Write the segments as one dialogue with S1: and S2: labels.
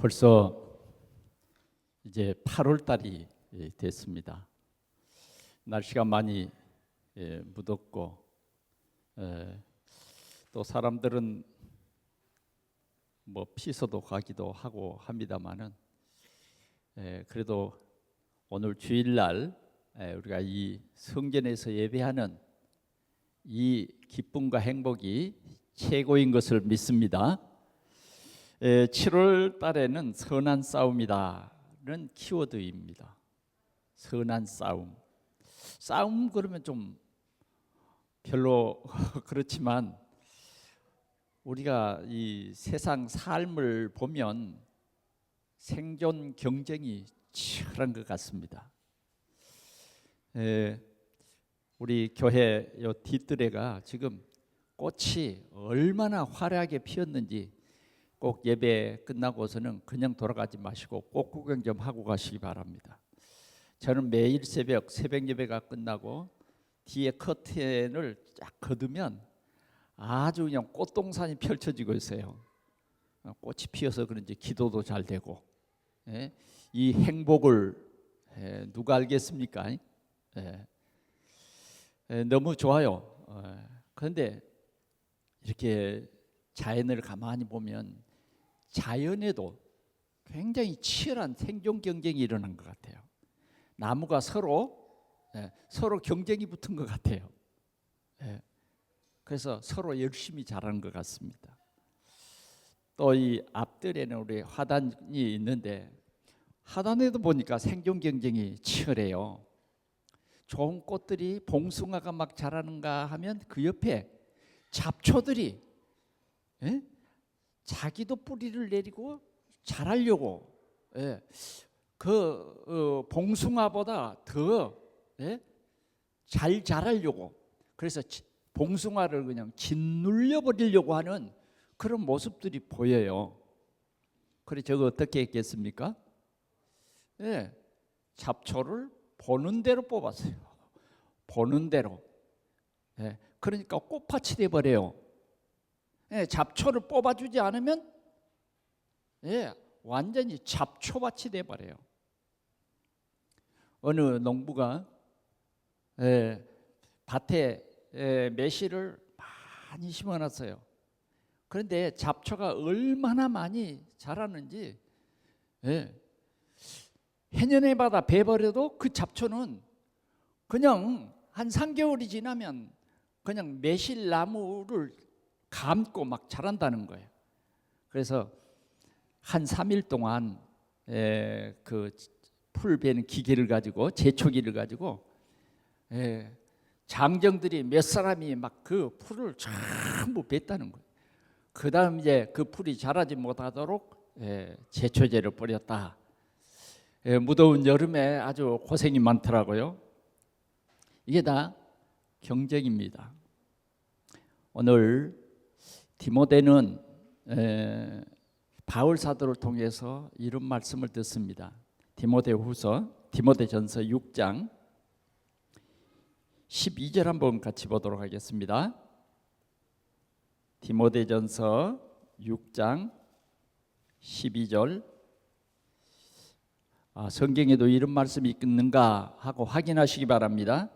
S1: 벌써 이제 8월 달이 됐습니다. 날씨가 많이 무덥고 또 사람들은 뭐 피서도 가기도 하고 합니다만은 그래도 오늘 주일날 우리가 이 성전에서 예배하는 이 기쁨과 행복이 최고인 것을 믿습니다. 7월 달에는 선한 싸움이다는 키워드입니다. 선한 싸움. 싸움 그러면 좀 별로 그렇지만 우리가 이 세상 삶을 보면 생존 경쟁이 치열한 것 같습니다. 우리 교회 요 뒷뜰에가 지금 꽃이 얼마나 화려하게 피었는지 꼭 예배 끝나고서는 그냥 돌아가지 마시고 꽃 구경 좀 하고 가시기 바랍니다. 저는 매일 새벽 예배가 끝나고 뒤에 커튼을 쫙 걷으면 아주 그냥 꽃동산이 펼쳐지고 있어요. 꽃이 피어서 그런지 기도도 잘 되고 이 행복을 누가 알겠습니까? 너무 좋아요. 그런데 이렇게 자연을 가만히 보면 자연에도 굉장히 치열한 생존 경쟁이 일어난 것 같아요. 나무가 서로 경쟁이 붙은 것 같아요. 그래서 서로 열심히 자라는 것 같습니다. 또 이 앞뜰에는 우리 화단이 있는데 화단에도 보니까 생존 경쟁이 치열해요. 좋은 꽃들이 봉숭아가 막 자라는가 하면 그 옆에 잡초들이 자기도 뿌리를 내리고 자라려고 봉숭아보다 더 잘 자라려고 그래서 봉숭아를 그냥 짓눌려 버리려고 하는 그런 모습들이 보여요. 그래 저거 어떻게 했겠습니까? 잡초를 보는 대로 뽑았어요. 보는 대로. 그러니까 꽃밭이 돼 버려요. 잡초를 뽑아주지 않으면 완전히 잡초밭이 돼 버려요. 어느 농부가 밭에 매실을 많이 심어놨어요. 그런데 잡초가 얼마나 많이 자라는지 해년에마다 베버려도 그 잡초는 그냥 한 3개월이 지나면 그냥 매실나무를 감고 막 자란다는 거예요. 그래서 한 3일 동안 그 풀 베는 기계를 가지고 제초기를 가지고 장정들이 몇 사람이 막 그 풀을 전부 뱄다는 거예요. 그 다음 이제 그 풀이 자라지 못하도록 제초제를 뿌렸다. 무더운 여름에 아주 고생이 많더라고요. 이게 다 경쟁입니다. 오늘 디모데는 바울 사도를 통해서 이런 말씀을 듣습니다. 디모데전서 6장 12절 한번 같이 보도록 하겠습니다. 디모데전서 6장 12절. 성경에도 이런 말씀이 있는가 하고 확인하시기 바랍니다.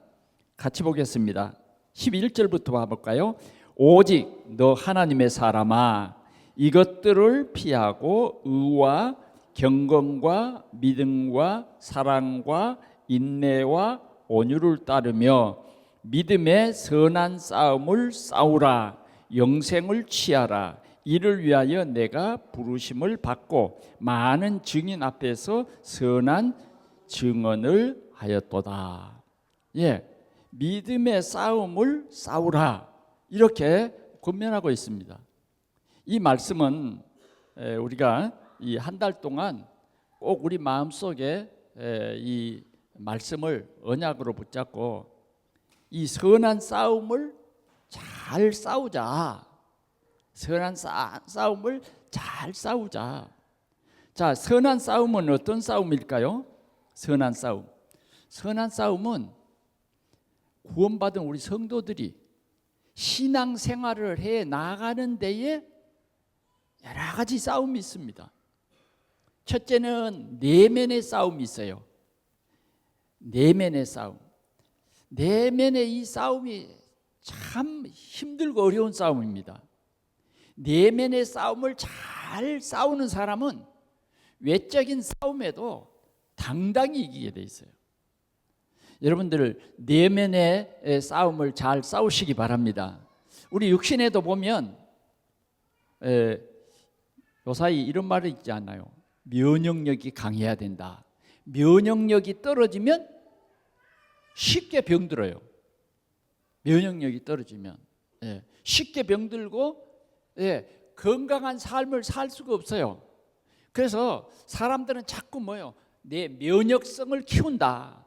S1: 같이 보겠습니다. 11절부터 봐볼까요? 오직 너 하나님의 사람아 이것들을 피하고 의와 경건과 믿음과 사랑과 인내와 온유를 따르며 믿음의 선한 싸움을 싸우라. 영생을 취하라. 이를 위하여 내가 부르심을 받고 많은 증인 앞에서 선한 증언을 하였도다. 믿음의 싸움을 싸우라. 이렇게 권면하고 있습니다. 이 말씀은 우리가 이 한 달 동안 꼭 우리 마음속에 이 말씀을 언약으로 붙잡고 이 선한 싸움을 잘 싸우자. 선한 싸움을 잘 싸우자. 자, 선한 싸움은 어떤 싸움일까요? 선한 싸움은 구원받은 우리 성도들이 신앙생활을 해 나가는 데에 여러 가지 싸움이 있습니다. 첫째는 내면의 싸움이 있어요. 내면의 싸움. 내면의 이 싸움이 참 힘들고 어려운 싸움입니다. 내면의 싸움을 잘 싸우는 사람은 외적인 싸움에도 당당히 이기게 돼 있어요. 여러분들 내면의 싸움을 잘 싸우시기 바랍니다. 우리 육신에도 보면 요사이 이런 말이 있지 않나요? 면역력이 강해야 된다. 면역력이 떨어지면 쉽게 병들어요. 면역력이 떨어지면 쉽게 병들고 건강한 삶을 살 수가 없어요. 그래서 사람들은 자꾸 내 면역성을 키운다.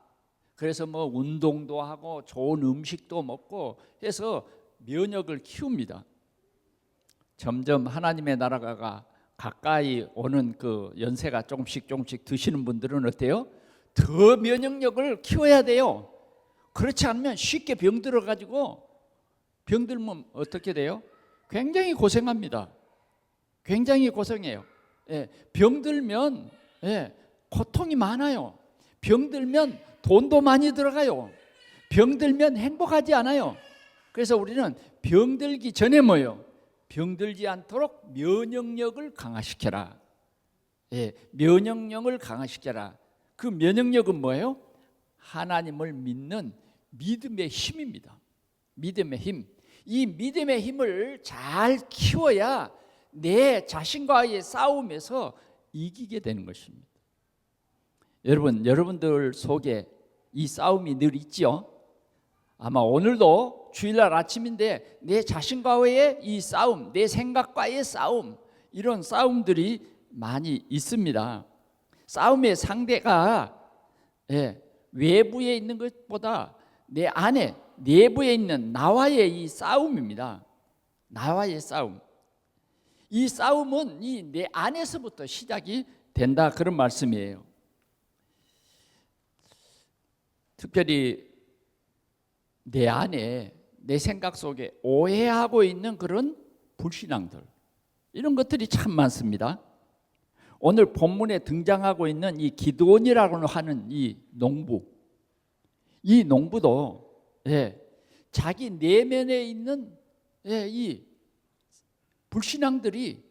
S1: 그래서 운동도 하고 좋은 음식도 먹고 해서 면역을 키웁니다. 점점 하나님의 나라가 가까이 오는 그 연세가 조금씩 드시는 분들은 어때요? 더 면역력을 키워야 돼요. 그렇지 않으면 쉽게 병들어가지고 병들면 어떻게 돼요? 굉장히 고생합니다. 굉장히 고생해요. 병들면 고통이 많아요. 병들면 돈도 많이 들어가요. 병들면 행복하지 않아요. 그래서 우리는 병들기 전에 병들지 않도록 면역력을 강화시켜라. 면역력을 강화시켜라. 그 면역력은 뭐예요? 하나님을 믿는 믿음의 힘입니다. 믿음의 힘. 이 믿음의 힘을 잘 키워야 내 자신과의 싸움에서 이기게 되는 것입니다. 여러분들 속에 이 싸움이 늘 있지요. 아마 오늘도 주일날 아침인데 내 자신과의 이 싸움, 내 생각과의 싸움, 이런 싸움들이 많이 있습니다. 싸움의 상대가 외부에 있는 것보다 내 안에 내부에 있는 나와의 이 싸움입니다. 나와의 싸움. 이 싸움은 이 내 안에서부터 시작이 된다, 그런 말씀이에요. 특별히 내 안에 내 생각 속에 오해하고 있는 그런 불신앙들, 이런 것들이 참 많습니다. 오늘 본문에 등장하고 있는 이 기드온이라고 하는 이 농부, 이 농부도 자기 내면에 있는 이 불신앙들이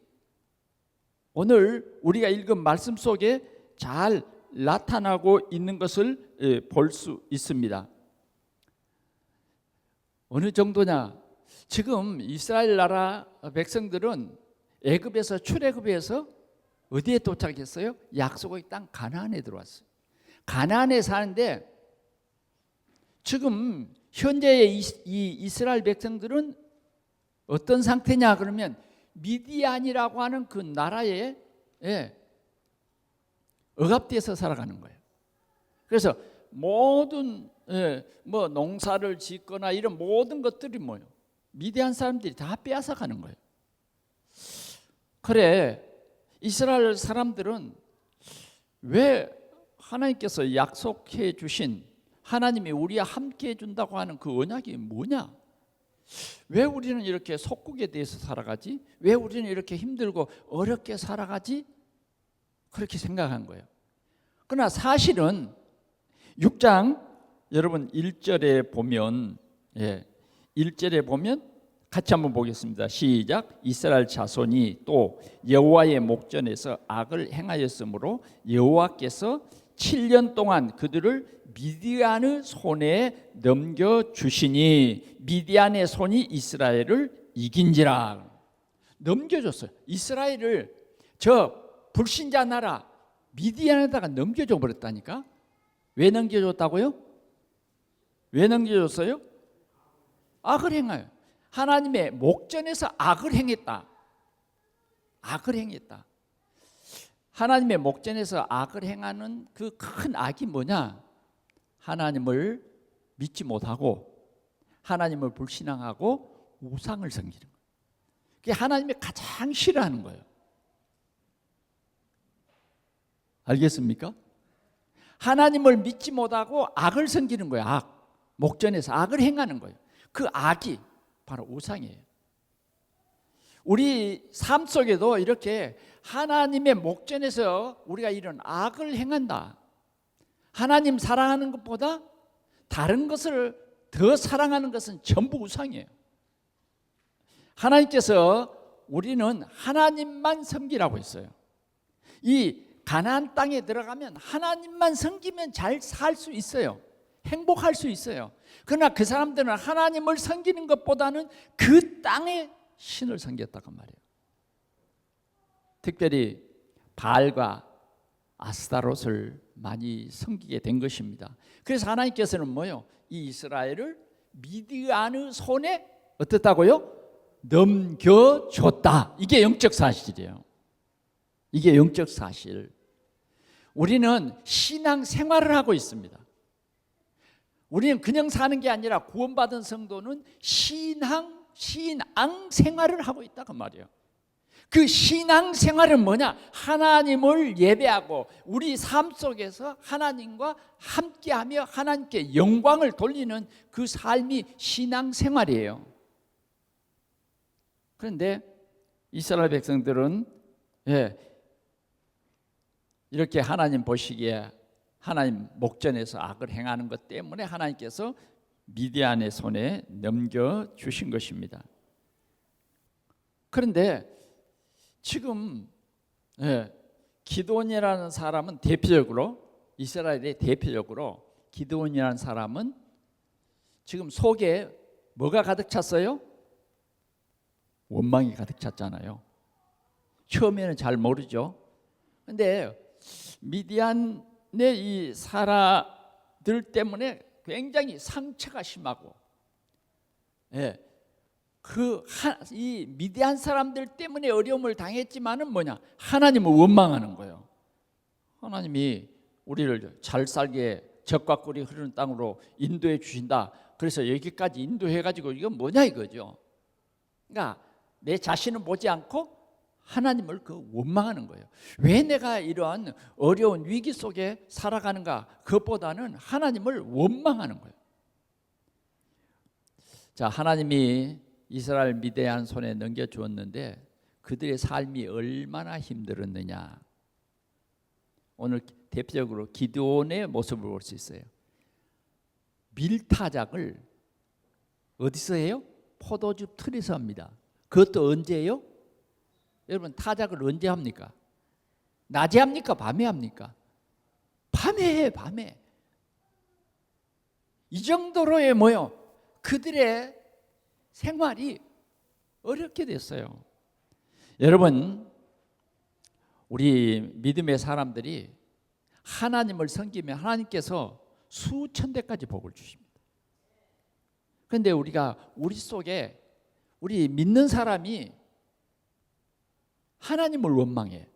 S1: 오늘 우리가 읽은 말씀 속에 잘 나타나고 있는 것을 볼 수 있습니다. 어느 정도냐? 지금 이스라엘 나라 백성들은 애굽에서 출애굽해서 어디에 도착했어요? 약속의 땅 가나안에 들어왔어요. 가나안에 사는데 지금 현재의 이 이스라엘 백성들은 어떤 상태냐 그러면 미디안이라고 하는 그 나라에 억압돼서 살아가는 거예요. 그래서 모든 농사를 짓거나 이런 모든 것들이 미디안 사람들이 다 빼앗아가는 거예요. 그래, 이스라엘 사람들은 왜 하나님께서 약속해 주신, 하나님이 우리와 함께 해준다고 하는 그 언약이 뭐냐? 왜 우리는 이렇게 속국에 대해서 살아가지? 왜 우리는 이렇게 힘들고 어렵게 살아가지? 그렇게 생각한 거예요. 그러나 사실은 6장 여러분 1절에 보면 1절에 보면 같이 한번 보겠습니다. 시작. 이스라엘 자손이 또 여호와의 목전에서 악을 행하였으므로 여호와께서 7년 동안 그들을 미디안의 손에 넘겨주시니 미디안의 손이 이스라엘을 이긴지라. 넘겨줬어요. 이스라엘을 저 불신자 나라 미디안에다가 넘겨줘 버렸다니까. 왜 넘겨줬다고요? 왜 넘겨줬어요? 악을 행하여. 하나님의 목전에서 악을 행했다. 악을 행했다. 하나님의 목전에서 악을 행하는 그 큰 악이 뭐냐? 하나님을 믿지 못하고 하나님을 불신앙하고 우상을 섬기는 거예요. 그게 하나님이 가장 싫어하는 거예요. 알겠습니까? 하나님을 믿지 못하고 악을 섬기는 거예요. 악. 목전에서 악을 행하는 거예요. 그 악이 바로 우상이에요. 우리 삶 속에도 이렇게 하나님의 목전에서 우리가 이런 악을 행한다. 하나님 사랑하는 것보다 다른 것을 더 사랑하는 것은 전부 우상이에요. 하나님께서 우리는 하나님만 섬기라고 했어요. 이 가나안 땅에 들어가면 하나님만 섬기면 잘 살 수 있어요. 행복할 수 있어요. 그러나 그 사람들은 하나님을 섬기는 것보다는 그 땅의 신을 섬겼다고 말이에요. 특별히 바알과 아스타롯을 많이 섬기게 된 것입니다. 그래서 하나님께서는 뭐요? 이 이스라엘을 미디안의 손에 어떻다고요? 넘겨줬다. 이게 영적 사실이에요. 이게 영적 사실. 우리는 신앙 생활을 하고 있습니다. 우리는 그냥 사는 게 아니라 구원받은 성도는 신앙 생활을 하고 있다고 말이에요. 그 신앙 생활은 뭐냐? 하나님을 예배하고 우리 삶 속에서 하나님과 함께하며 하나님께 영광을 돌리는 그 삶이 신앙 생활이에요. 그런데 이스라엘 백성들은 이렇게 하나님 보시기에 하나님 목전에서 악을 행하는 것 때문에 하나님께서 미디안의 손에 넘겨주신 것입니다. 그런데 지금 기드온이라는 사람은 대표적으로 이스라엘의 대표적으로 기드온이라는 사람은 지금 속에 뭐가 가득 찼어요? 원망이 가득 찼잖아요. 처음에는 잘 모르죠. 그런데 미디안의 이 사람들 때문에 굉장히 상처가 심하고, 이 미디안 사람들 때문에 어려움을 당했지만은 뭐냐? 하나님을 원망하는 거예요. 하나님이 우리를 잘 살게 젖과 꿀이 흐르는 땅으로 인도해 주신다. 그래서 여기까지 인도해 가지고 이건 뭐냐 이거죠. 그러니까 내 자신을 보지 않고 하나님을 원망하는 거예요. 왜 내가 이러한 어려운 위기 속에 살아가는가? 그것보다는 하나님을 원망하는 거예요. 자, 하나님이 이스라엘 미디안 손에 넘겨주었는데 그들의 삶이 얼마나 힘들었느냐. 오늘 대표적으로 기드온의 모습을 볼 수 있어요. 밀타작을 어디서 해요? 포도주 틀에서 합니다. 그것도 언제예요? 여러분, 타작을 언제 합니까? 낮에 합니까? 밤에 합니까? 밤에 해, 밤에. 이 정도로의 뭐요? 그들의 생활이 어렵게 됐어요. 여러분, 우리 믿음의 사람들이 하나님을 섬기면 하나님께서 수천 대까지 복을 주십니다. 그런데 우리 속에 우리 믿는 사람이 하나님을 원망해.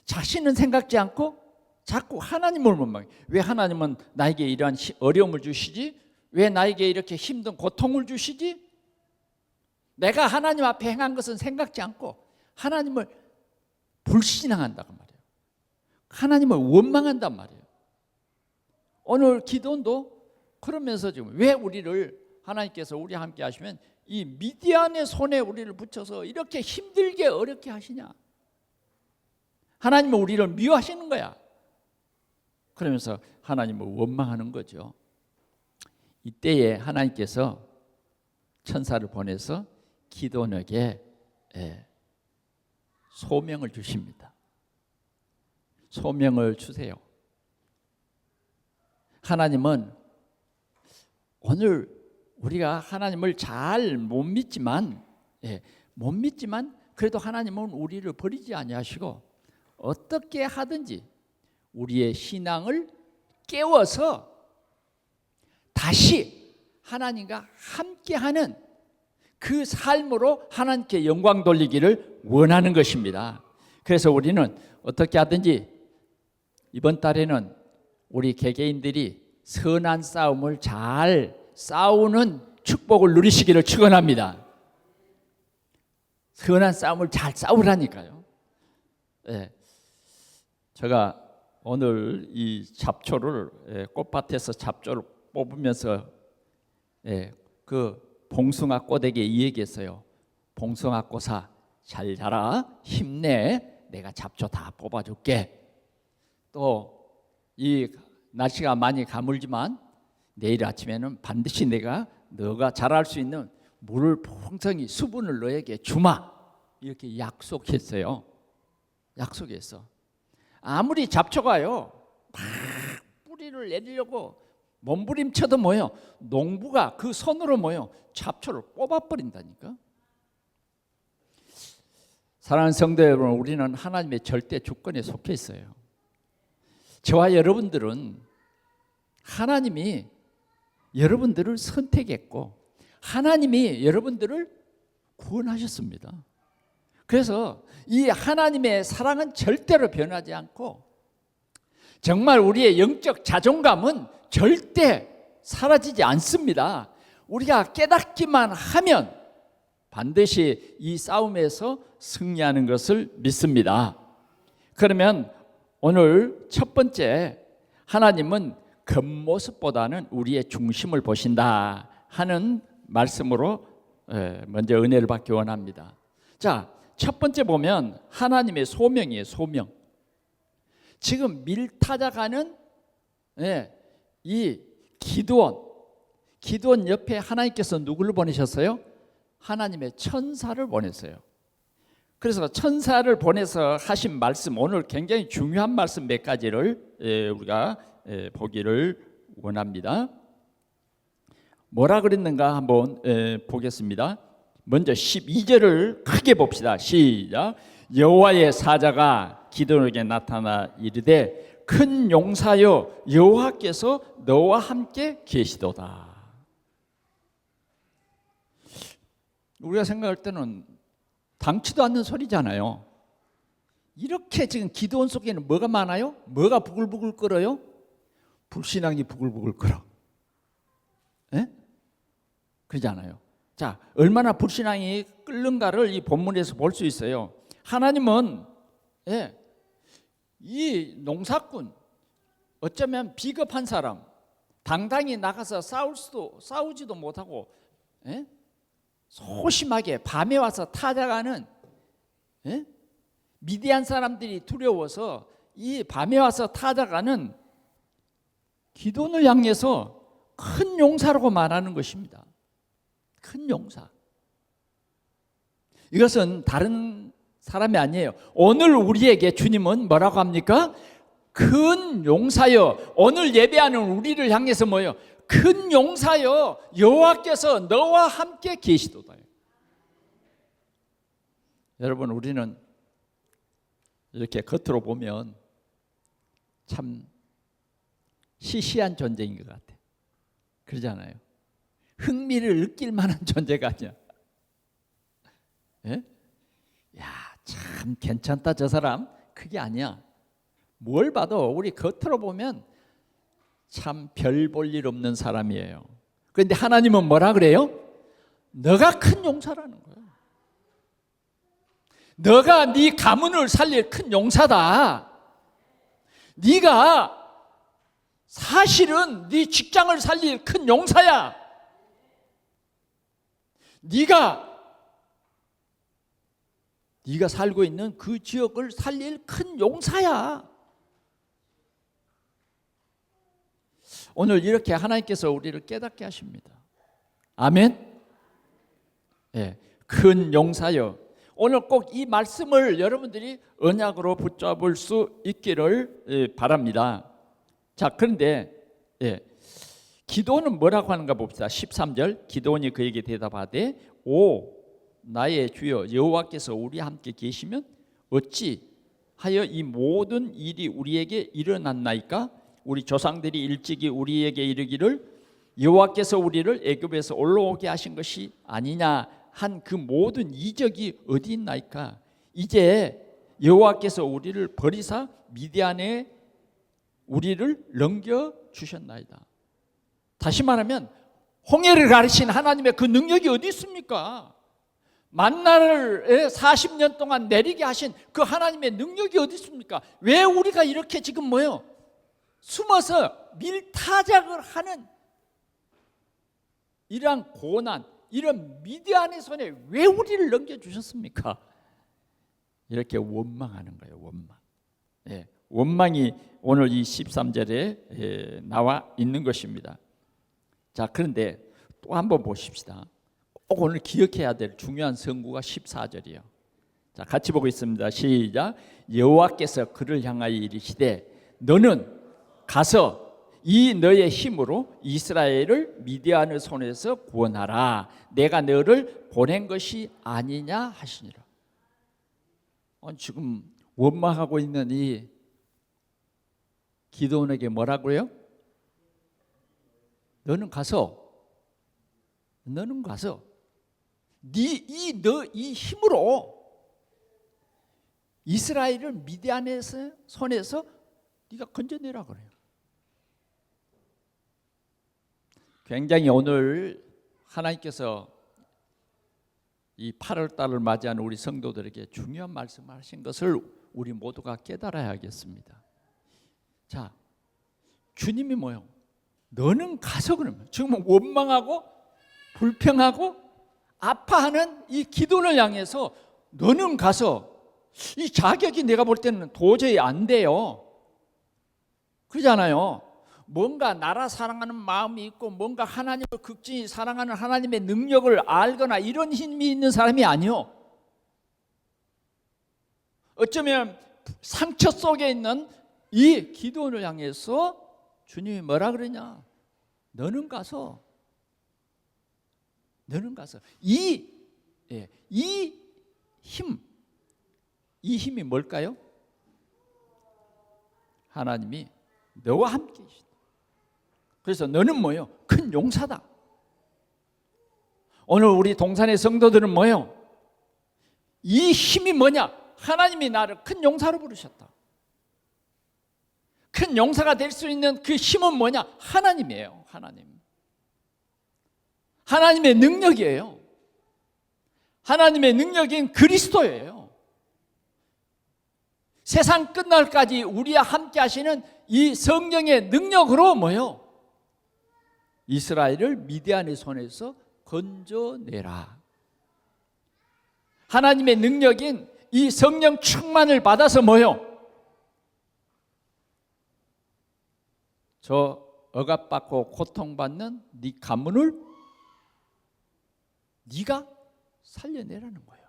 S1: 자신은 생각지 않고 자꾸 하나님을 원망해. 왜 하나님은 나에게 이러한 어려움을 주시지? 왜 나에게 이렇게 힘든 고통을 주시지? 내가 하나님 앞에 행한 것은 생각지 않고 하나님을 불신앙한다고 말이에요. 하나님을 원망한단 말이에요. 오늘 기도도 그러면서 지금 왜 우리를 하나님께서 우리와 함께 하시면 이 미디안의 손에 우리를 붙여서 이렇게 힘들게 어렵게 하시냐? 하나님은 우리를 미워하시는 거야. 그러면서 하나님을 원망하는 거죠. 이때에 하나님께서 천사를 보내서 기드온에게 소명을 주십니다. 소명을 주세요. 하나님은 오늘 우리가 하나님을 잘 못 믿지만 그래도 하나님은 우리를 버리지 아니하시고 어떻게 하든지 우리의 신앙을 깨워서 다시 하나님과 함께하는 그 삶으로 하나님께 영광 돌리기를 원하는 것입니다. 그래서 우리는 어떻게 하든지 이번 달에는 우리 개개인들이 선한 싸움을 잘 싸우는 축복을 누리시기를 축원합니다. 선한 싸움을 잘 싸우라니까요. 제가 오늘 이 잡초를 꽃밭에서 잡초를 뽑으면서 그 봉숭아 꽃에게 이 얘기했어요. 봉숭아꽃아 잘 자라, 힘내, 내가 잡초 다 뽑아줄게. 또 이 날씨가 많이 가물지만 내일 아침에는 반드시 내가 너가 자랄 수 있는 물을 풍성히 수분을 너에게 주마. 이렇게 약속했어요. 약속했어. 아무리 잡초가요 막 뿌리를 내리려고 몸부림쳐도 뭐요, 농부가 그 손으로 뭐요, 잡초를 뽑아버린다니까. 사랑하는 성도 여러분, 우리는 하나님의 절대 주권에 속해 있어요. 저와 여러분들은 하나님이 여러분들을 선택했고 하나님이 여러분들을 구원하셨습니다. 그래서 이 하나님의 사랑은 절대로 변하지 않고 정말 우리의 영적 자존감은 절대 사라지지 않습니다. 우리가 깨닫기만 하면 반드시 이 싸움에서 승리하는 것을 믿습니다. 그러면 오늘 첫 번째, 하나님은 겉모습보다는 우리의 중심을 보신다 하는 말씀으로 먼저 은혜를 받기 원합니다. 자, 첫 번째 보면 하나님의 소명이에요. 소명. 지금 밀타작하는 이 기드온 옆에 하나님께서 누구를 보내셨어요? 하나님의 천사를 보냈어요. 그래서 천사를 보내서 하신 말씀, 오늘 굉장히 중요한 말씀 몇 가지를 우리가 보기를 원합니다. 뭐라 그랬는가 한번 보겠습니다. 먼저 12절을 크게 봅시다. 시작. 여호와의 사자가 기드온에게 나타나 이르되 큰 용사여, 여호와께서 너와 함께 계시도다. 우리가 생각할 때는 당치도 않는 소리잖아요. 이렇게 지금 기드온 속에는 뭐가 많아요? 뭐가 부글부글 끓어요? 불신앙이 부글부글 끓어. 그러잖아요. 자, 얼마나 불신앙이 끓는가를 이 본문에서 볼 수 있어요. 하나님은 이 농사꾼, 어쩌면 비겁한 사람, 당당히 나가서 싸우지도 못하고 소심하게 밤에 와서 타작하는 미디안 사람들이 두려워서 이 밤에 와서 타작하는 기드온을 향해서 큰 용사라고 말하는 것입니다. 큰 용사. 이것은 다른 사람이 아니에요. 오늘 우리에게 주님은 뭐라고 합니까? 큰 용사여, 오늘 예배하는 우리를 향해서 뭐예요? 큰 용사여, 여호와께서 너와 함께 계시도다. 여러분, 우리는 이렇게 겉으로 보면 참 시시한 존재인 것 같아. 그러잖아요. 흥미를 느낄 만한 존재가 아니야. 야, 참 괜찮다 저 사람. 그게 아니야. 뭘 봐도 우리 겉으로 보면 참 별 볼 일 없는 사람이에요. 그런데 하나님은 뭐라 그래요? 너가 큰 용사라는 거야. 너가 네 가문을 살릴 큰 용사다. 네가 사실은 네 직장을 살릴 큰 용사야. 네가 살고 있는 그 지역을 살릴 큰 용사야. 오늘 이렇게 하나님께서 우리를 깨닫게 하십니다. 아멘. 큰 용사여. 오늘 꼭 이 말씀을 여러분들이 언약으로 붙잡을 수 있기를 바랍니다. 자, 그런데 기드온은 뭐라고 하는가 봅시다. 13절. 기드온이 그에게 대답하되 오 나의 주여, 여호와께서 우리와 함께 계시면 어찌 하여 이 모든 일이 우리에게 일어났나이까? 우리 조상들이 일찍이 우리에게 이르기를 여호와께서 우리를 애굽에서 올라오게 하신 것이 아니냐 한 그 모든 이적이 어디 있나이까? 이제 여호와께서 우리를 버리사 미디안에 우리를 넘겨 주셨나이다. 다시 말하면 홍해를 가르신 하나님의 그 능력이 어디 있습니까? 만나를 40년 동안 내리게 하신 그 하나님의 능력이 어디 있습니까? 왜 우리가 이렇게 지금 뭐요? 숨어서 밀타작을 하는 이러한 고난, 이런 미디안의 손에 왜 우리를 넘겨주셨습니까? 이렇게 원망하는 거예요. 원망. 예, 원망이 오늘 이 13절에 나와 있는 것입니다. 자, 그런데 또 한번 보십시다. 꼭 오늘 기억해야 될 중요한 성구가 14절이에요. 자, 같이 보고 있습니다. 시작. 여호와께서 그를 향하여 이르시되 너는 가서 이 너의 힘으로 이스라엘을 미디안의 손에서 구원하라. 내가 너를 보낸 것이 아니냐 하시니라. 지금 원망하고 있는 이 기드온에게 뭐라고요? 너는 가서 이 힘으로 이스라엘을 미디안의 손에서 네가 건져내라 그래요. 굉장히 오늘 하나님께서 이 8월 달을 맞이한 우리 성도들에게 중요한 말씀을 하신 것을 우리 모두가 깨달아야겠습니다. 자, 주님이 뭐요? 너는 가서 그러면 지금 원망하고 불평하고 아파하는 이 기도를 향해서 너는 가서 이 자격이 내가 볼 때는 도저히 안 돼요. 그러잖아요. 뭔가 나라 사랑하는 마음이 있고 뭔가 하나님을 극진히 사랑하는 하나님의 능력을 알거나 이런 힘이 있는 사람이 아니요. 어쩌면 상처 속에 있는 이 기도를 향해서 주님이 뭐라 그러냐? 너는 가서 이 힘이 뭘까요? 하나님이 너와 함께 계시다. 그래서 너는 뭐요? 큰 용사다. 오늘 우리 동산의 성도들은 뭐요? 이 힘이 뭐냐? 하나님이 나를 큰 용사로 부르셨다. 큰 용사가 될 수 있는 그 힘은 뭐냐? 하나님이에요. 하나님의 능력이에요. 하나님의 능력인 그리스도예요. 세상 끝날까지 우리와 함께 하시는 이 성령의 능력으로 뭐요? 이스라엘을 미디안의 손에서 건져내라. 하나님의 능력인 이 성령 충만을 받아서 뭐요? 저 억압받고 고통받는 네 가문을 네가 살려내라는 거예요.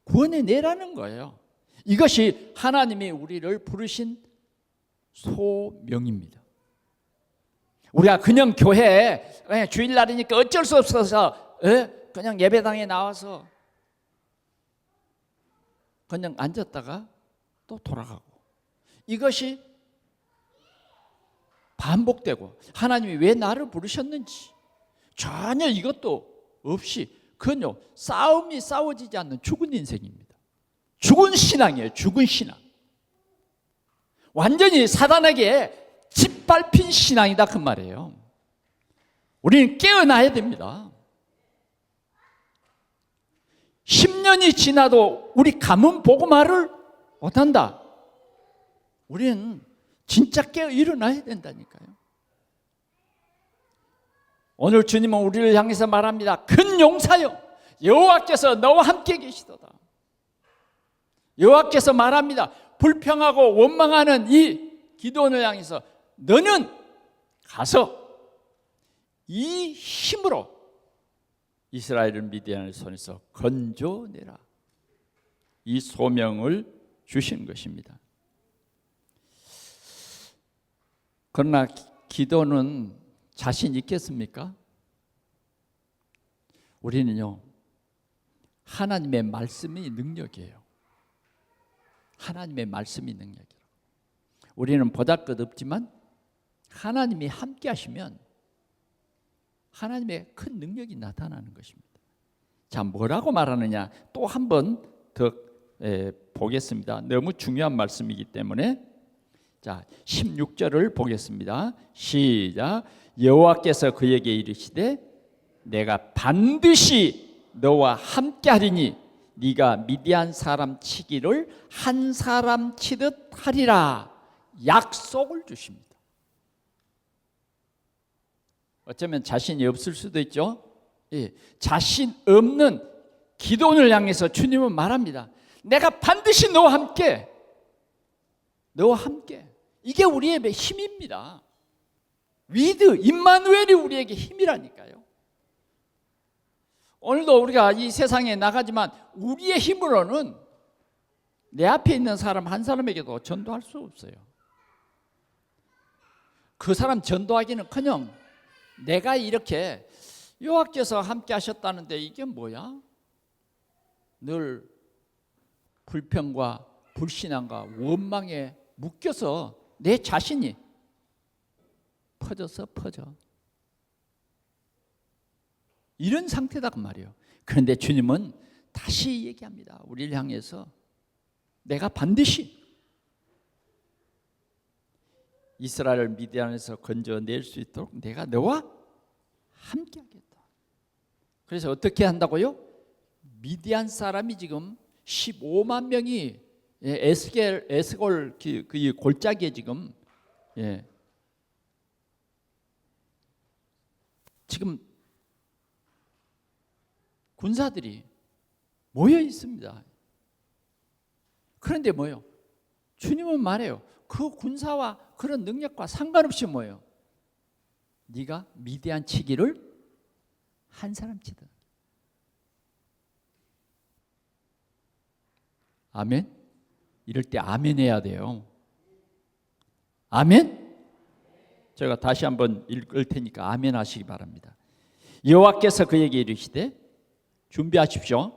S1: 구원해내라는 거예요. 이것이 하나님이 우리를 부르신 소명입니다. 우리가 그냥 교회에 주일날이니까 어쩔 수 없어서 그냥 예배당에 나와서 그냥 앉았다가 또 돌아가고, 이것이 반복되고 하나님이 왜 나를 부르셨는지 전혀 이것도 없이 그건요 싸움이 싸워지지 않는 죽은 인생입니다. 죽은 신앙이에요. 죽은 신앙. 완전히 사단에게 짓밟힌 신앙이다 그 말이에요. 우리는 깨어나야 됩니다. 10년이 지나도 우리 가문 복음화를 못한다. 우리는 진짜 깨어 일어나야 된다니까요. 오늘 주님은 우리를 향해서 말합니다. 큰 용사여, 여호와께서 너와 함께 계시도다. 여호와께서 말합니다. 불평하고 원망하는 이 기도원을 향해서 너는 가서 이 힘으로 이스라엘을 미디안의 손에서 건져내라. 이 소명을 주신 것입니다. 그러나 기도는 자신 있겠습니까? 우리는요, 하나님의 말씀이 능력이에요. 하나님의 말씀이 능력이에요. 우리는 보잘것없지만 하나님이 함께 하시면 하나님의 큰 능력이 나타나는 것입니다. 자, 뭐라고 말하느냐? 또 한 번 더 보겠습니다. 너무 중요한 말씀이기 때문에. 자, 16절을 보겠습니다. 시작. 여호와께서 그에게 이르시되 내가 반드시 너와 함께 하리니 네가 미디안 사람 치기를 한 사람 치듯 하리라. 약속을 주십니다. 어쩌면 자신이 없을 수도 있죠. 예, 자신 없는 기도원을 향해서 주님은 말합니다. 내가 반드시 너와 함께, 너와 함께. 이게 우리의 힘입니다. 위드, 임마누엘이 우리에게 힘이라니까요. 오늘도 우리가 이 세상에 나가지만 우리의 힘으로는 내 앞에 있는 사람 한 사람에게도 전도할 수 없어요. 그 사람 전도하기는커녕 내가 이렇게 여호와께서 함께 하셨다는데 이게 뭐야? 늘 불평과 불신앙과 원망에 묶여서 내 자신이 퍼져. 이런 상태다 그 말이에요. 그런데 주님은 다시 얘기합니다. 우리를 향해서 내가 반드시 이스라엘을 미디안에서 건져낼 수 있도록 내가 너와 함께 하겠다. 그래서 어떻게 한다고요? 미디안 사람이 지금 15만 명이 에스골 그 골짜기에 지금 지금 군사들이 모여 있습니다. 그런데 뭐요? 주님은 말해요. 그 군사와 그런 능력과 상관없이 뭐예요? 네가 미디안 치기를 한 사람 치든. 아멘? 이럴 때 아멘 해야 돼요. 아멘? 제가 다시 한번 읽을 테니까 아멘 하시기 바랍니다. 여호와께서 그에게 이르시되 준비하십시오.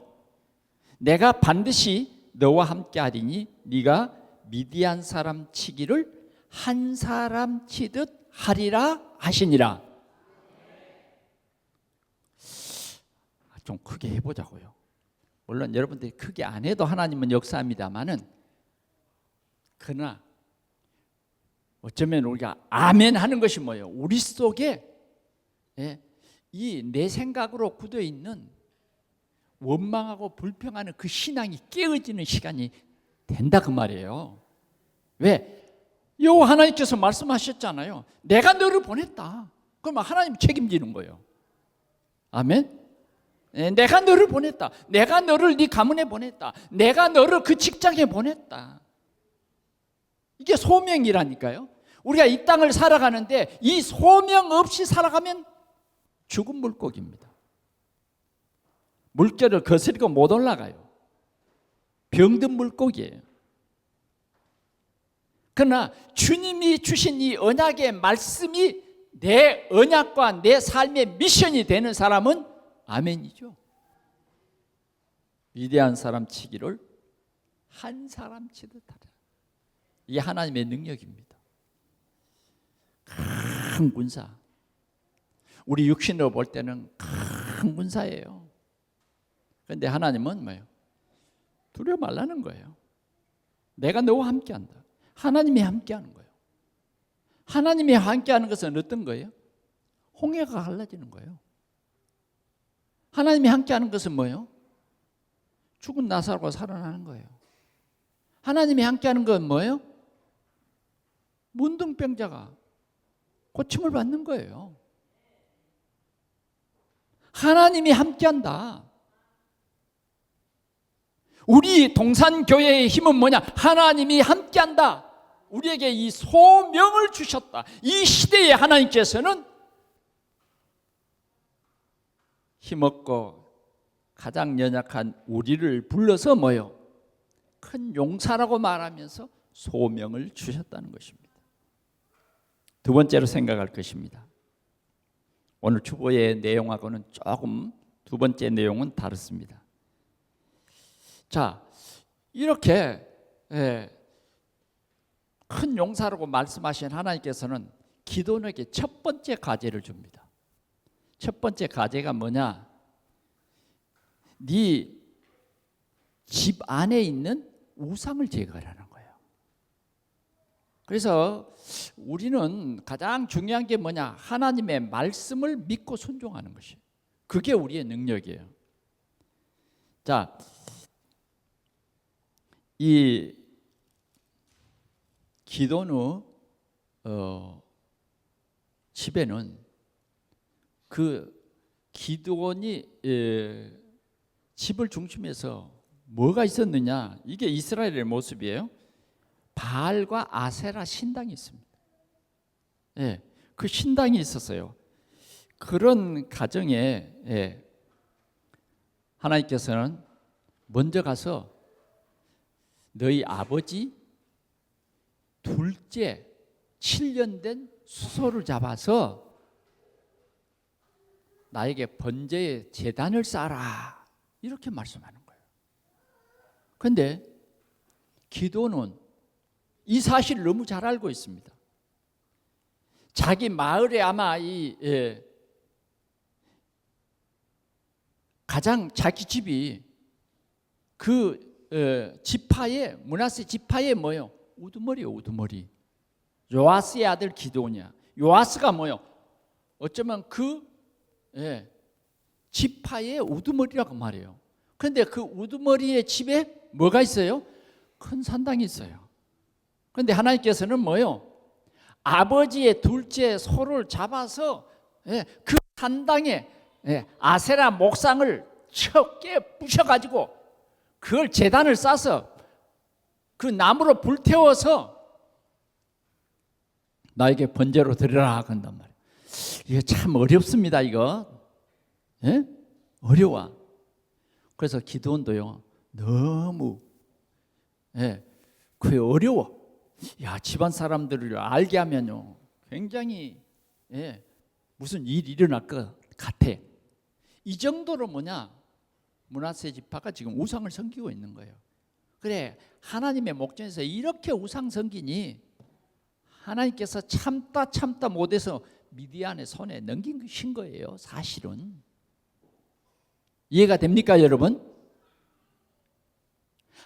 S1: 내가 반드시 너와 함께 하리니 네가 미디안 사람 치기를 한 사람 치듯 하리라 하시니라. 좀 크게 해보자고요. 물론 여러분들이 크게 안 해도 하나님은 역사합니다만은, 그러나 어쩌면 우리가 아멘 하는 것이 뭐예요? 우리 속에 이 내 생각으로 굳어 있는 원망하고 불평하는 그 신앙이 깨어지는 시간이 된다 그 말이에요. 왜? 여호와 하나님께서 말씀하셨잖아요. 내가 너를 보냈다. 그러면 하나님 책임지는 거예요. 아멘? 내가 너를 보냈다. 내가 너를 네 가문에 보냈다. 내가 너를 그 직장에 보냈다. 이게 소명이라니까요. 우리가 이 땅을 살아가는데 이 소명 없이 살아가면 죽은 물고기입니다. 물결을 거스리고 못 올라가요. 병든 물고기예요. 그러나 주님이 주신 이 언약의 말씀이 내 언약과 내 삶의 미션이 되는 사람은 아멘이죠. 위대한 사람 치기를 한 사람 치듯 하라. 이게 하나님의 능력입니다. 큰 군사. 우리 육신으로 볼 때는 큰 군사예요. 그런데 하나님은 뭐예요? 두려워 말라는 거예요. 내가 너와 함께한다. 하나님이 함께하는 거예요. 하나님이 함께하는 것은 어떤 거예요? 홍해가 갈라지는 거예요. 하나님이 함께하는 것은 뭐예요? 죽은 나사로가 살아나는 거예요. 하나님이 함께하는 건 뭐예요? 문둥병자가 고침을 받는 거예요. 하나님이 함께한다. 우리 동산교회의 힘은 뭐냐? 하나님이 함께한다. 우리에게 이 소명을 주셨다. 이 시대에 하나님께서는 힘없고 가장 연약한 우리를 불러서 뭐요? 큰 용사라고 말하면서 소명을 주셨다는 것입니다. 두 번째로 생각할 것입니다. 오늘 주보의 내용하고는 조금 두 번째 내용은 다릅니다. 자, 이렇게 큰 용사라고 말씀하신 하나님께서는 기도원에게 첫 번째 과제를 줍니다. 첫 번째 과제가 뭐냐? 네 집 안에 있는 우상을 제거하라는 거예요. 그래서 우리는 가장 중요한 게 뭐냐? 하나님의 말씀을 믿고 순종하는 것이에요. 그게 우리의 능력이에요. 자, 이 기도는 집에는 그 기드온이 집을 중심해서 뭐가 있었느냐? 이게 이스라엘의 모습이에요. 바알과 아세라 신당이 있습니다. 예, 그 신당이 있었어요. 그런 가정에 하나님께서는 먼저 가서 너희 아버지 둘째 7년 된 수소를 잡아서 나에게 번제의 제단을 쌓아라, 이렇게 말씀하는 거예요. 그런데 기도는 이 사실을 너무 잘 알고 있습니다. 자기 마을에 아마 가장 자기 집이 그 지파의 므낫세 지파의 뭐요? 우두머리요, 우두머리. 요아스의 아들 기드온이야. 요아스가 뭐요? 어쩌면 그 지파의 우두머리라고 말해요. 그런데 그 우두머리의 집에 뭐가 있어요? 큰 산당이 있어요. 그런데 하나님께서는 뭐요? 아버지의 둘째 소를 잡아서 그 산당에 아세라 목상을 척게 부셔가지고 그걸 제단을 싸서 그 나무로 불태워서 나에게 번제로 드리라 그런단 말이에요. 이게 참 어렵습니다. 이거 어려워. 그래서 기도원도요 너무 그게 어려워. 야, 집안 사람들을 알게 하면요 굉장히 무슨 일이 일어날 것 같아. 이 정도로 므낫세 지파가 지금 우상을 섬기고 있는 거예요. 그래, 하나님의 목전에서 이렇게 우상 섬기니 하나님께서 참다 못해서 미디안의 손에 넘기신 거예요. 사실은 이해가 됩니까, 여러분?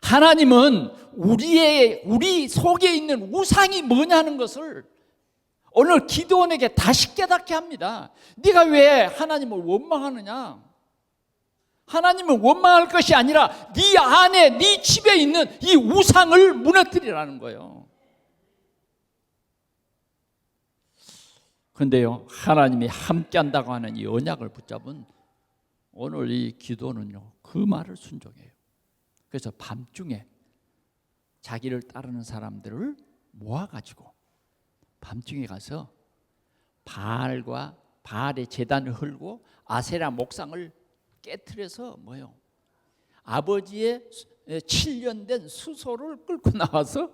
S1: 하나님은 우리 속에 있는 우상이 뭐냐는 것을 오늘 기드온에게 다시 깨닫게 합니다. 네가 왜 하나님을 원망하느냐? 하나님을 원망할 것이 아니라 네 안에, 네 집에 있는 이 우상을 무너뜨리라는 거예요. 그런데요, 하나님이 함께한다고 하는 이 언약을 붙잡은 오늘 이 기도는요 그 말을 순종해요. 그래서 밤중에 자기를 따르는 사람들을 모아가지고 밤중에 가서 바알의 제단을 헐고 아세라 목상을 깨트려서 아버지의 7년 된 수소를 끌고 나와서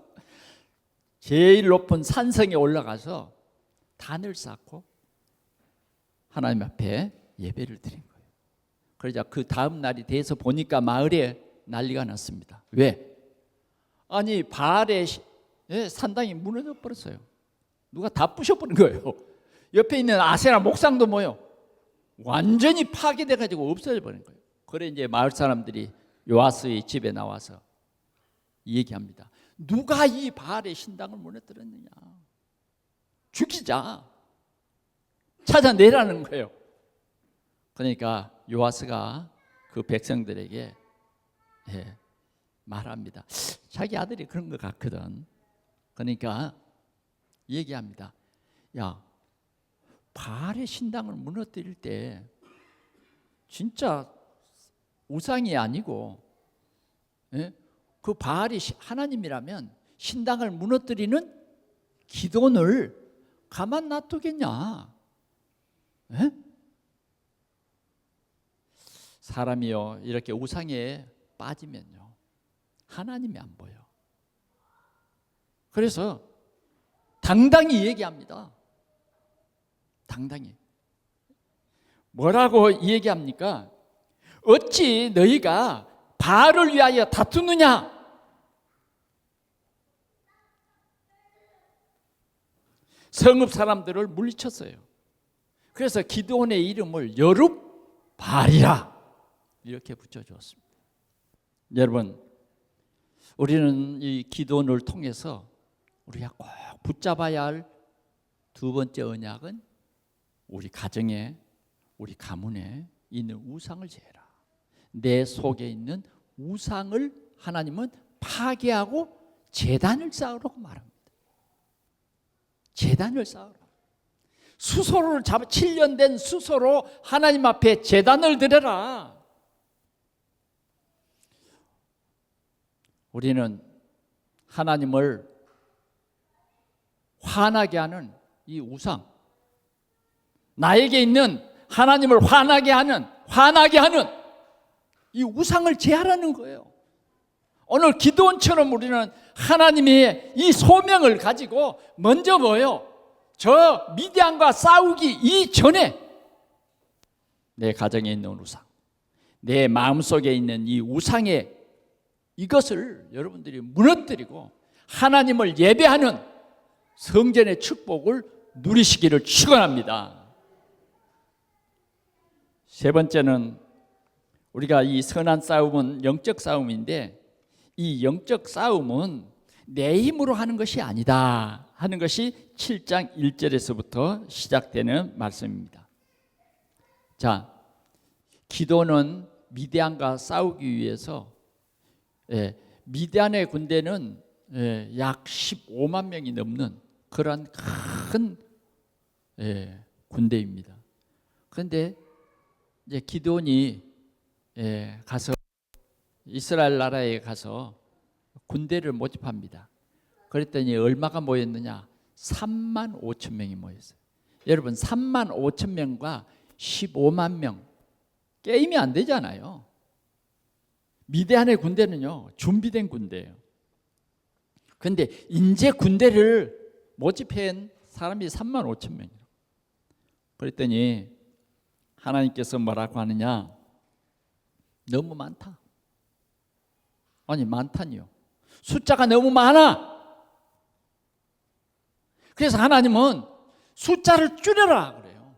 S1: 제일 높은 산성에 올라가서 단을 쌓고 하나님 앞에 예배를 드린 거예요. 그러자 그 다음 날이 돼서 보니까 마을에 난리가 났습니다. 왜? 아니 바알의 산당이 무너져 버렸어요. 누가 다 부셔버린 거예요. 옆에 있는 아세라 목상도 완전히 파괴돼 가지고 없어져 버린 거예요. 그래 이제 마을 사람들이 요아스의 집에 나와서 얘기합니다. 누가 이 바알의 신당을 무너뜨렸느냐? 죽이자. 찾아내라는 거예요. 그러니까 요아스가 그 백성들에게 말합니다. 자기 아들이 그런 것 같거든. 그러니까 얘기합니다. 야, 바알의 신당을 무너뜨릴 때 진짜 우상이 아니고 그 바알이 하나님이라면 신당을 무너뜨리는 기도를 가만 놔두겠냐? 사람이요 이렇게 우상에 빠지면요 하나님이 안 보여. 그래서 당당히 얘기합니다. 당당히 뭐라고 얘기합니까? 어찌 너희가 바알을 위하여 다투느냐? 성읍 사람들을 물리쳤어요. 그래서 기드온의 이름을 여룹바알이라 이렇게 붙여주었습니다. 여러분, 우리는 이 기도원을 통해서 우리가 꼭 붙잡아야 할 두 번째 언약은 우리 가정에, 우리 가문에 있는 우상을 제해라. 내 속에 있는 우상을 하나님은 파괴하고 제단을 쌓으라고 말합니다. 제단을 쌓으라. 수소를 7년 된 수소로 하나님 앞에 제단을 드려라. 우리는 하나님을 화나게 하는 이 우상, 나에게 있는 하나님을 화나게 하는 이 우상을 제하라는 거예요. 오늘 기드온처럼 우리는 하나님의 이 소명을 가지고 먼저 뭐예요? 저 미디안과 싸우기 이전에 내 가정에 있는 우상, 내 마음속에 있는 이 우상의 이것을 여러분들이 무너뜨리고 하나님을 예배하는 성전의 축복을 누리시기를 축원합니다. 세 번째는 우리가 이 선한 싸움은 영적 싸움인데 이 영적 싸움은 내 힘으로 하는 것이 아니다 하는 것이 7장 1절에서부터 시작되는 말씀입니다. 자, 기도는 미디안과 싸우기 위해서 미디안의 군대는 약 15만 명이 넘는 그런 큰 군대입니다. 그런데 이제 기드온이 가서 이스라엘 나라에 가서 군대를 모집합니다. 그랬더니 얼마가 모였느냐? 3만 5천 명이 모였어요. 여러분 3만 5천 명과 15만 명 게임이 안 되잖아요. 미디안의 군대는요 준비된 군대예요. 그런데 이제 군대를 모집한 사람이 3만 5천 명이에요. 그랬더니 하나님께서 뭐라고 하느냐? 너무 많다. 아니 많다니요. 숫자가 너무 많아. 그래서 하나님은 숫자를 줄여라 그래요.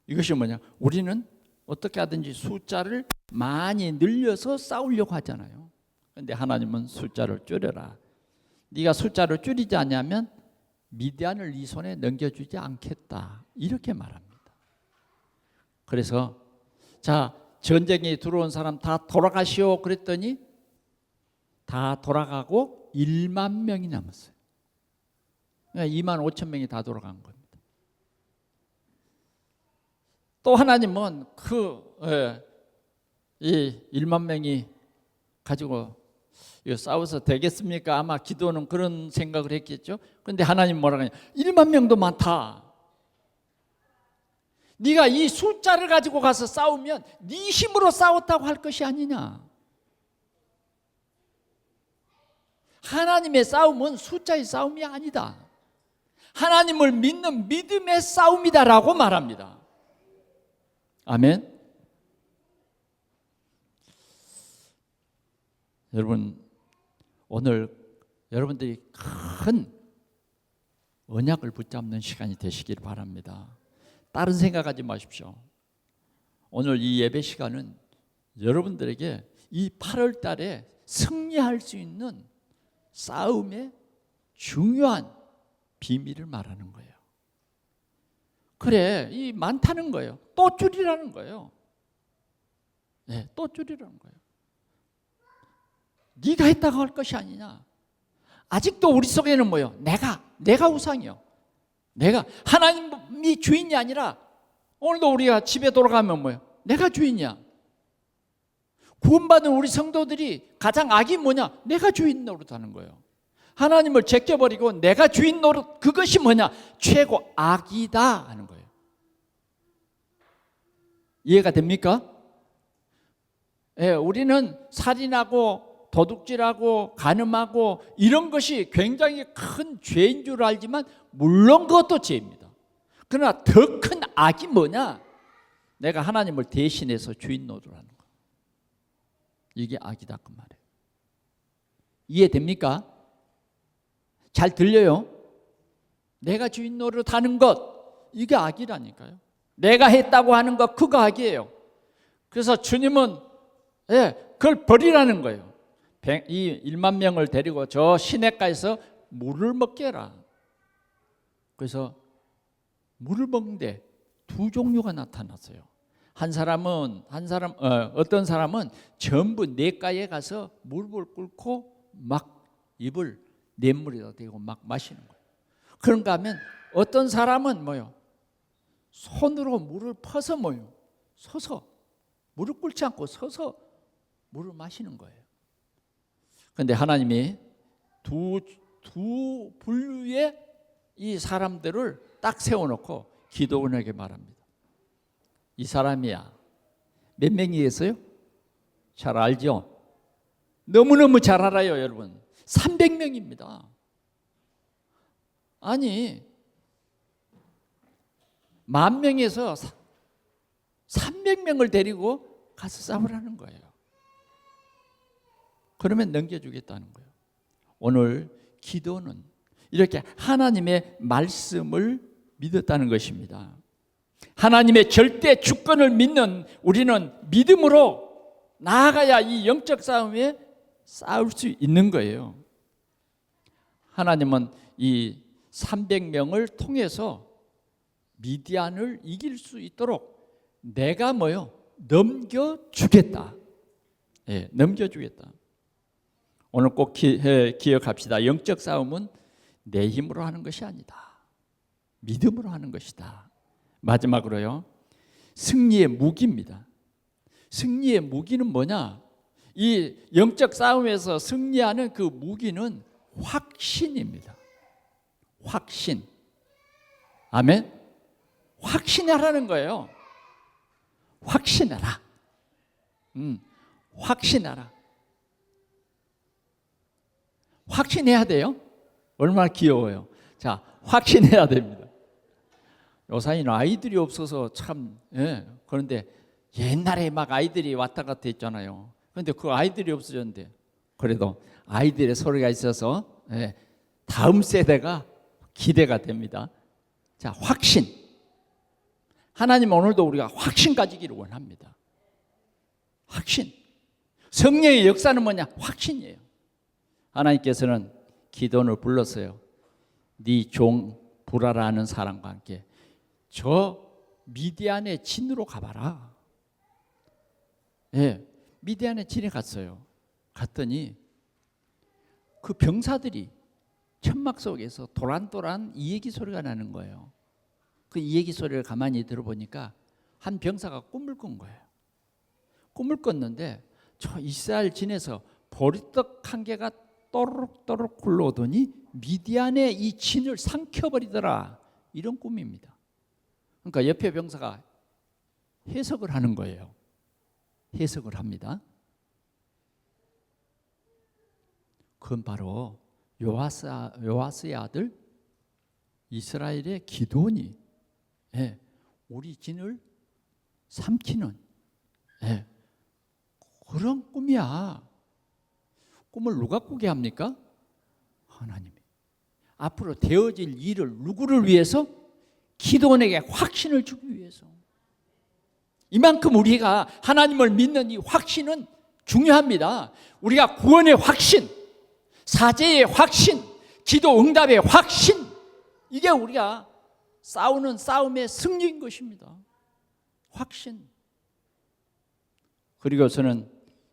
S1: 이것이 뭐냐? 우리는 어떻게 하든지 숫자를 많이 늘려서 싸우려고 하잖아요. 그런데 하나님은 숫자를 줄여라. 네가 숫자를 줄이지 않으면 미디안을 네 손에 넘겨주지 않겠다. 이렇게 말합니다. 그래서 자, 전쟁에 들어온 사람 다 돌아가시오 그랬더니 다 돌아가고 1만 명이 남았어요. 2만 5천 명이 다 돌아간 겁니다. 또 하나님은 이 1만 명이 가지고 싸워서 되겠습니까? 아마 기도는 그런 생각을 했겠죠. 그런데 하나님 뭐라고 하냐? 1만 명도 많다. 네가 이 숫자를 가지고 가서 싸우면 네 힘으로 싸웠다고 할 것이 아니냐. 하나님의 싸움은 숫자의 싸움이 아니다. 하나님을 믿는 믿음의 싸움이다라고 말합니다. 아멘. 여러분 오늘 여러분들이 큰 언약을 붙잡는 시간이 되시길 바랍니다. 다른 생각하지 마십시오. 오늘 이 예배 시간은 여러분들에게 이 8월 달에 승리할 수 있는 싸움의 중요한 비밀을 말하는 거예요. 그래, 이 많다는 거예요. 또 줄이라는 거예요. 네, 또 줄이라는 거예요. 네가 했다고 할 것이 아니냐. 아직도 우리 속에는 뭐예요? 내가 우상이요. 내가 하나님이 주인이 아니라 오늘도 우리가 집에 돌아가면 뭐예요? 내가 주인이야. 구원받은 우리 성도들이 가장 악이 뭐냐? 내가 주인 노릇하는 거예요. 하나님을 제껴버리고 내가 주인 노릇, 그것이 뭐냐? 최고 악이다 하는 거예요. 이해가 됩니까? 우리는 살인하고 도둑질하고 간음하고 이런 것이 굉장히 큰 죄인 줄 알지만 물론 그것도 죄입니다. 그러나 더 큰 악이 뭐냐? 내가 하나님을 대신해서 주인 노릇하는 거. 이게 악이다 그 말이에요. 이해됩니까? 잘 들려요? 내가 주인 노릇하는 것, 이게 악이라니까요. 내가 했다고 하는 것, 그거 악이에요. 그래서 주님은 그걸 버리라는 거예요. 이 1만 명을 데리고 저 시냇가에서 물을 먹게 해라. 그래서 물을 먹는데 두 종류가 나타났어요. 어떤 사람은 전부 냇가에 가서 물을 끓고 막 입을 냇물에다 대고 막 마시는 거예요. 그런가 하면 어떤 사람은 뭐요? 손으로 물을 퍼서 뭐요? 서서 물을 끓지 않고 서서 물을 마시는 거예요. 그런데 하나님이 두 분류의 이 사람들을 딱 세워놓고 기도원에게 말합니다. 이 사람이야 몇 명이겠어요? 잘 알죠? 너무너무 잘 알아요, 여러분. 300명입니다. 아니 10,000명에서 300명을 데리고 가서 싸우라는 거예요. 그러면 넘겨주겠다는 거예요. 오늘 기도는 이렇게 하나님의 말씀을 믿었다는 것입니다. 하나님의 절대 주권을 믿는 우리는 믿음으로 나아가야 이 영적 싸움에 싸울 수 있는 거예요. 하나님은 이 300명을 통해서 미디안을 이길 수 있도록 내가 뭐요? 넘겨주겠다. 예, 넘겨주겠다. 오늘 꼭 기억합시다. 영적 싸움은 내 힘으로 하는 것이 아니다. 믿음으로 하는 것이다. 마지막으로요. 승리의 무기입니다. 승리의 무기는 뭐냐? 이 영적 싸움에서 승리하는 그 무기는 확신입니다. 확신. 아멘. 확신하라는 거예요. 확신하라. 확신하라. 확신해야 돼요. 얼마나 귀여워요. 자, 확신해야 됩니다. 요사이는 아이들이 없어서 참, 그런데 옛날에 막 아이들이 왔다 갔다 했잖아요. 그런데 그 아이들이 없어졌는데 그래도 아이들의 소리가 있어서 다음 세대가 기대가 됩니다. 자, 확신. 하나님 오늘도 우리가 확신 가지기를 원합니다. 확신. 성령의 역사는 뭐냐? 확신이에요. 하나님께서는 기도원을 불렀어요. 네 종 부라라는 사람과 함께 저 미디안의 진으로 가봐라. 미디안의 진에 갔어요. 갔더니 그 병사들이 천막 속에서 도란도란 이야기 소리가 나는 거예요. 그 이야기 소리를 가만히 들어보니까 한 병사가 꿈을 꾼 거예요. 꿈을 꿨는데 저 이스라엘 진에서 보리떡 한 개가 또르륵 굴러오더니 미디안의 이 진을 삼켜버리더라. 이런 꿈입니다. 그러니까 옆에 병사가 해석을 하는 거예요. 해석을 합니다. 그건 바로 요아스의 아들 이스라엘의 기드온이 우리 진을 삼키는 그런 꿈이야. 꿈을 누가 꾸게 합니까? 하나님이. 앞으로 되어질 일을 누구를 위해서? 기드온에게 확신을 주기 위해서. 이만큼 우리가 하나님을 믿는 이 확신은 중요합니다. 우리가 구원의 확신, 사죄의 확신, 기도 응답의 확신, 이게 우리가 싸우는 싸움의 승리인 것입니다. 확신. 그리고 저는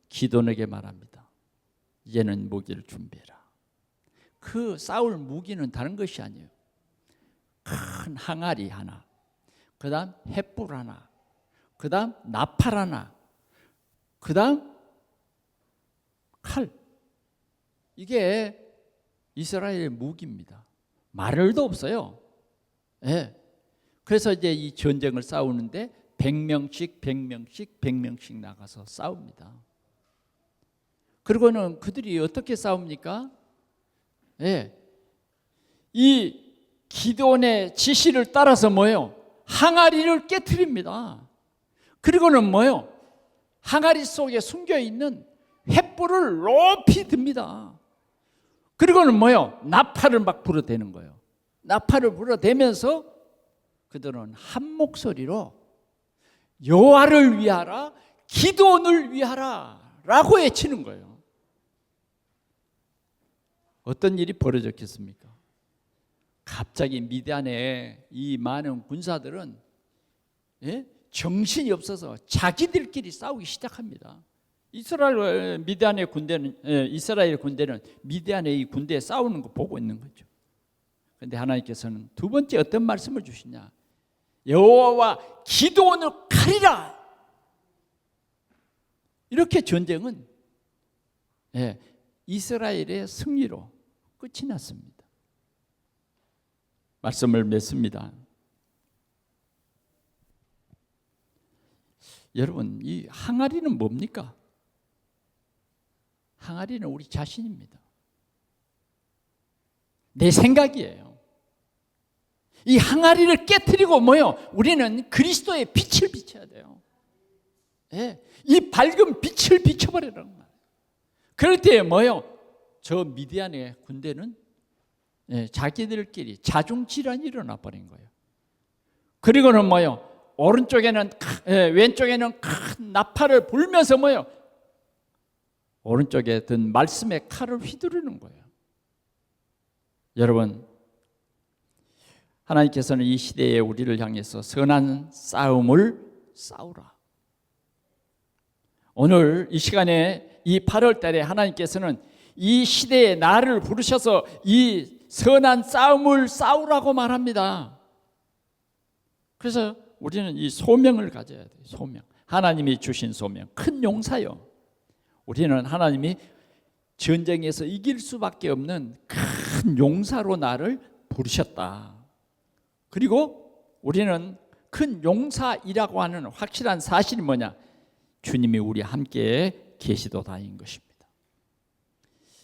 S1: 기드온에게 말합니다. 이제는 무기를 준비해라. 그 싸울 무기는 다른 것이 아니에요. 큰 항아리 하나, 그 다음 횃불 하나, 그 다음 나팔 하나, 그 다음 칼. 이게 이스라엘의 무기입니다. 말을도 없어요. 그래서 이제 이 전쟁을 싸우는데 100명씩 나가서 싸웁니다. 그리고는 그들이 어떻게 싸웁니까? 이 기드온의 지시를 따라서 뭐예요? 항아리를 깨트립니다. 그리고는 뭐예요? 항아리 속에 숨겨있는 횃불을 높이 듭니다. 그리고는 뭐예요? 나팔을 막 불어대는 거예요. 나팔을 불어대면서 그들은 한 목소리로 여호와를 위하라, 기드온을 위하라 라고 외치는 거예요. 어떤 일이 벌어졌겠습니까? 갑자기 미디안의 이 많은 군사들은 정신이 없어서 자기들끼리 싸우기 시작합니다. 이스라엘 군대는 미디안의 이 군대에 싸우는 거 보고 있는 거죠. 그런데 하나님께서는 두 번째 어떤 말씀을 주시냐? 여호와와 기드온을 가리라. 이렇게 전쟁은 이스라엘의 승리로 끝이 났습니다. 말씀을 맺습니다. 여러분, 이 항아리는 뭡니까? 항아리는 우리 자신입니다. 내 생각이에요. 이 항아리를 깨트리고 우리는 그리스도의 빛을 비춰야 돼요. 이 밝은 빛을 비춰버리라는 거예요. 그럴 때 저 미디안의 군대는 자기들끼리 자중질환이 일어나 버린 거예요. 그리고는 오른쪽에는 왼쪽에는 큰 나팔을 불면서 오른쪽에 든 말씀의 칼을 휘두르는 거예요. 여러분, 하나님께서는 이 시대에 우리를 향해서 선한 싸움을 싸우라. 오늘 이 시간에 이 8월 달에 하나님께서는 이 시대에 나를 부르셔서 이 선한 싸움을 싸우라고 말합니다. 그래서 우리는 이 소명을 가져야 돼요. 소명. 하나님이 주신 소명. 큰 용사요. 우리는 하나님이 전쟁에서 이길 수밖에 없는 큰 용사로 나를 부르셨다. 그리고 우리는 큰 용사이라고 하는 확실한 사실이 뭐냐? 주님이 우리 함께 계시도다인 것입니다.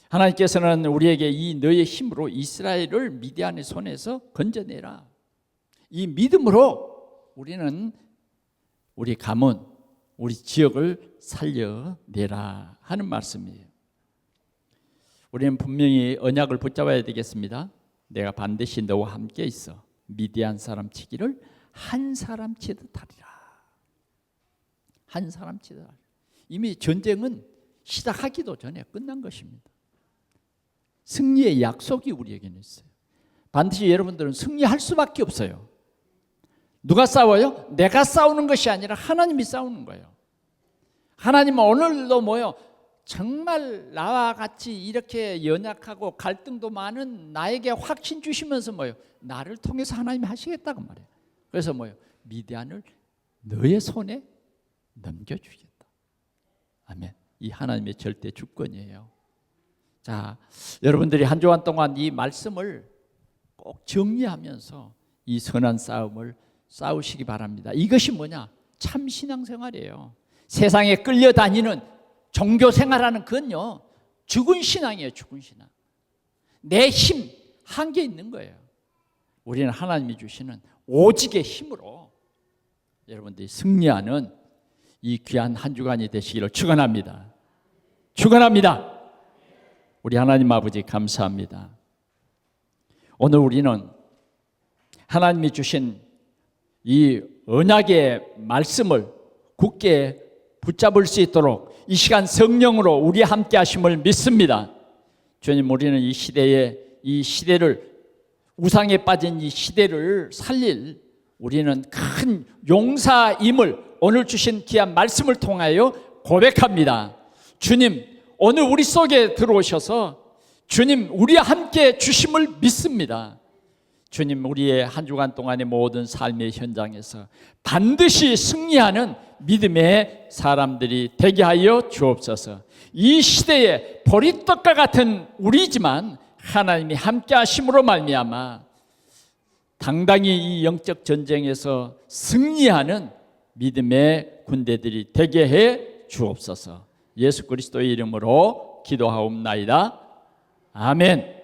S1: 하나님께서는 우리에게 이 너의 힘으로 이스라엘을 미디안의 손에서 건져내라. 이 믿음으로 우리는 우리 가문, 우리 지역을 살려내라 하는 말씀이에요. 우리는 분명히 언약을 붙잡아야 되겠습니다. 내가 반드시 너와 함께 있어 미디안 사람 치기를 한 사람 치듯 하리라. 한 사람 치듯 하리라. 이미 전쟁은 시작하기도 전에 끝난 것입니다. 승리의 약속이 우리에게는 있어요. 반드시 여러분들은 승리할 수밖에 없어요. 누가 싸워요? 내가 싸우는 것이 아니라 하나님이 싸우는 거예요. 하나님은 오늘도 정말 나와 같이 이렇게 연약하고 갈등도 많은 나에게 확신 주시면서 나를 통해서 하나님이 하시겠다고 말해요. 그래서 미디안을 너의 손에 넘겨주겠다. 아멘. 이 하나님의 절대 주권이에요. 자, 여러분들이 한 주간 동안 이 말씀을 꼭 정리하면서 이 선한 싸움을 싸우시기 바랍니다. 이것이 뭐냐? 참 신앙생활이에요. 세상에 끌려다니는 종교생활하는 그건요, 죽은 신앙이에요. 죽은 신앙. 내 힘 한계 있는 거예요. 우리는 하나님이 주시는 오직의 힘으로 여러분들이 승리하는 이 귀한 한 주간이 되시기를 축원합니다. 축원합니다. 우리 하나님 아버지 감사합니다. 오늘 우리는 하나님이 주신 이 언약의 말씀을 굳게 붙잡을 수 있도록 이 시간 성령으로 우리 함께 하심을 믿습니다. 주님, 우리는 이 시대를 우상에 빠진 이 시대를 살릴 우리는 큰 용사임을 오늘 주신 귀한 말씀을 통하여 고백합니다. 주님, 오늘 우리 속에 들어오셔서 주님, 우리와 함께 주심을 믿습니다. 주님, 우리의 한 주간 동안의 모든 삶의 현장에서 반드시 승리하는 믿음의 사람들이 되게 하여 주옵소서. 이 시대에 보리떡과 같은 우리지만 하나님이 함께 하심으로 말미암아 당당히 이 영적 전쟁에서 승리하는 믿음의 군대들이 되게 해 주옵소서. 예수 그리스도의 이름으로 기도하옵나이다. 아멘.